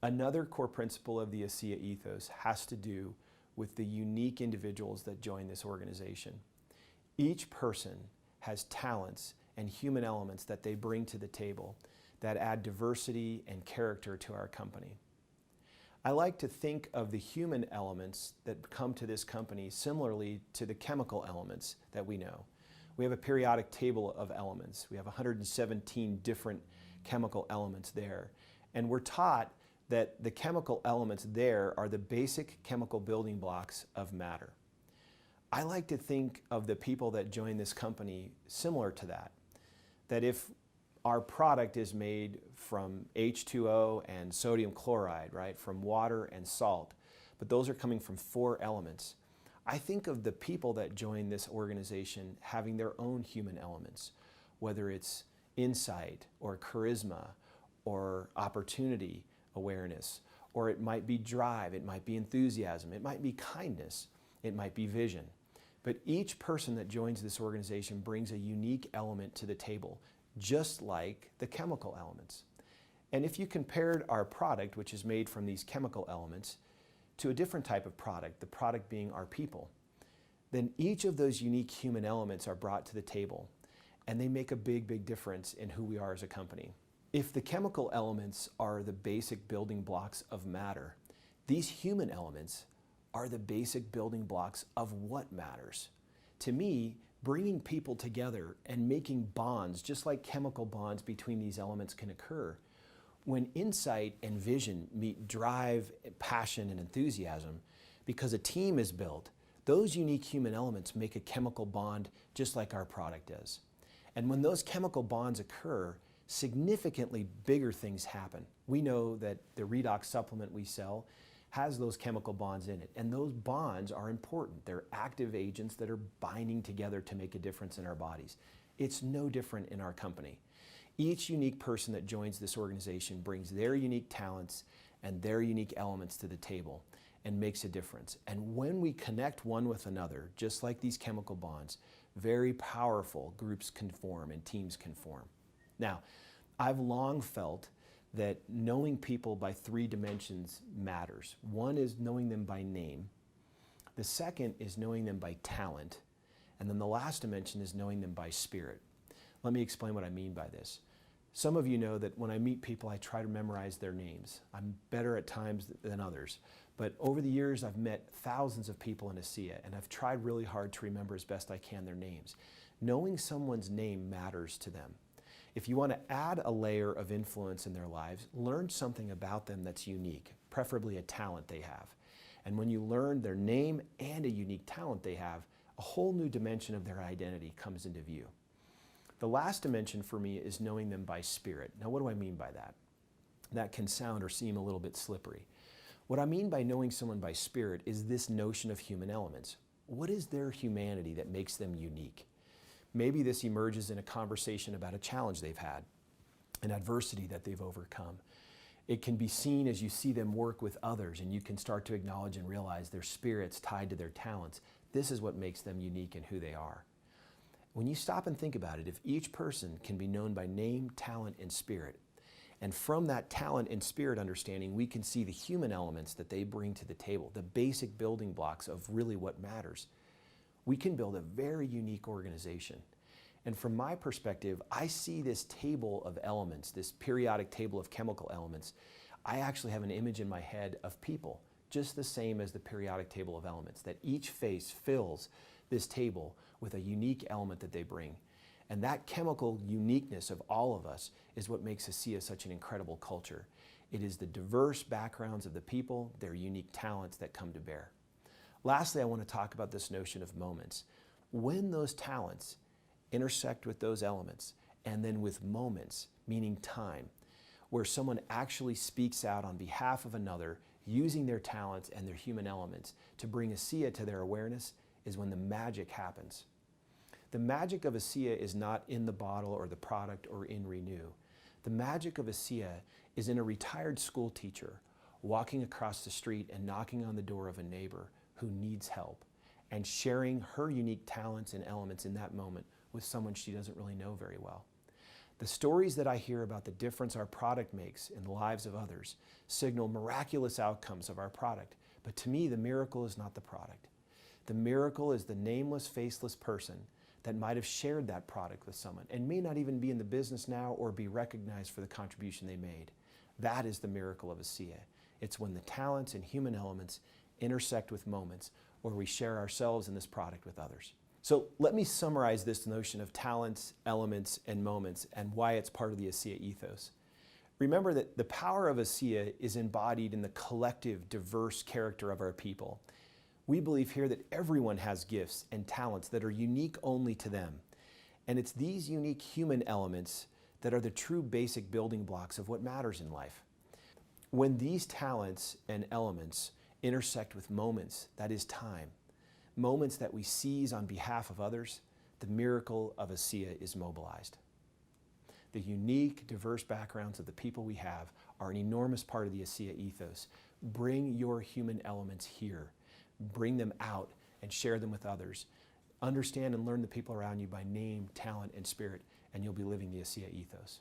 Another core principle of the ASEA ethos has to do with the unique individuals that join this organization. Each person has talents and human elements that they bring to the table that add diversity and character to our company. I like to think of the human elements that come to this company similarly to the chemical elements that we know. We have a periodic table of elements. We have 117 different chemical elements there. And we're taught that the chemical elements there are the basic chemical building blocks of matter. I like to think of the people that join this company similar to that. That if our product is made from H2O and sodium chloride, right, from water and salt, but those are coming from 4 elements. I think of the people that join this organization having their own human elements, whether it's insight or charisma or opportunity, awareness, or it might be drive, it might be enthusiasm, it might be kindness, it might be vision. But each person that joins this organization brings a unique element to the table, just like the chemical elements. And if you compared our product, which is made from these chemical elements, to a different type of product, the product being our people, then each of those unique human elements are brought to the table, and they make a big, big difference in who we are as a company. If the chemical elements are the basic building blocks of matter, these human elements are the basic building blocks of what matters. To me, bringing people together and making bonds, just like chemical bonds between these elements can occur, when insight and vision meet drive, passion, and enthusiasm, because a team is built, those unique human elements make a chemical bond just like our product does. And when those chemical bonds occur, significantly bigger things happen. We know that the redox supplement we sell has those chemical bonds in it, and those bonds are important. They're active agents that are binding together to make a difference in our bodies. It's no different in our company. Each unique person that joins this organization brings their unique talents and their unique elements to the table and makes a difference. And when we connect one with another, just like these chemical bonds, very powerful groups can form and teams can form. Now, I've long felt that knowing people by 3 dimensions matters. One is knowing them by name. The second is knowing them by talent. And then the last dimension is knowing them by spirit. Let me explain what I mean by this. Some of you know that when I meet people, I try to memorize their names. I'm better at times than others. But over the years, I've met thousands of people in ASEA, and I've tried really hard to remember as best I can their names. Knowing someone's name matters to them. If you want to add a layer of influence in their lives, learn something about them that's unique, preferably a talent they have. And when you learn their name and a unique talent they have, a whole new dimension of their identity comes into view. The last dimension for me is knowing them by spirit. Now, what do I mean by that? That can sound or seem a little bit slippery. What I mean by knowing someone by spirit is this notion of human elements. What is their humanity that makes them unique? Maybe this emerges in a conversation about a challenge they've had, an adversity that they've overcome. It can be seen as you see them work with others, and you can start to acknowledge and realize their spirit's tied to their talents. This is what makes them unique in who they are. When you stop and think about it, if each person can be known by name, talent, and spirit, and from that talent and spirit understanding, we can see the human elements that they bring to the table, the basic building blocks of really what matters, we can build a very unique organization. And from my perspective, I see this table of elements, this periodic table of chemical elements. I actually have an image in my head of people, just the same as the periodic table of elements, that each face fills this table with a unique element that they bring. And that chemical uniqueness of all of us is what makes ASEA such an incredible culture. It is the diverse backgrounds of the people, their unique talents that come to bear. Lastly, I want to talk about this notion of moments. When those talents intersect with those elements, and then with moments, meaning time, where someone actually speaks out on behalf of another, using their talents and their human elements to bring ASEA to their awareness, is when the magic happens. The magic of ASEA is not in the bottle or the product or in Renew. The magic of ASEA is in a retired school teacher walking across the street and knocking on the door of a neighbor who needs help, and sharing her unique talents and elements in that moment with someone she doesn't really know very well. The stories that I hear about the difference our product makes in the lives of others signal miraculous outcomes of our product. But to me, the miracle is not the product. The miracle is the nameless, faceless person that might have shared that product with someone and may not even be in the business now or be recognized for the contribution they made. That is the miracle of ASEA. It's when the talents and human elements intersect with moments where we share ourselves in this product with others. So let me summarize this notion of talents, elements, and moments and why it's part of the ASEA ethos. Remember that the power of ASEA is embodied in the collective, diverse character of our people. We believe here that everyone has gifts and talents that are unique only to them. And it's these unique human elements that are the true basic building blocks of what matters in life. When these talents and elements intersect with moments, that is time, moments that we seize on behalf of others, the miracle of ASEA is mobilized. The unique, diverse backgrounds of the people we have are an enormous part of the ASEA ethos. Bring your human elements here. Bring them out and share them with others. Understand and learn the people around you by name, talent, and spirit, and you'll be living the ASEA ethos.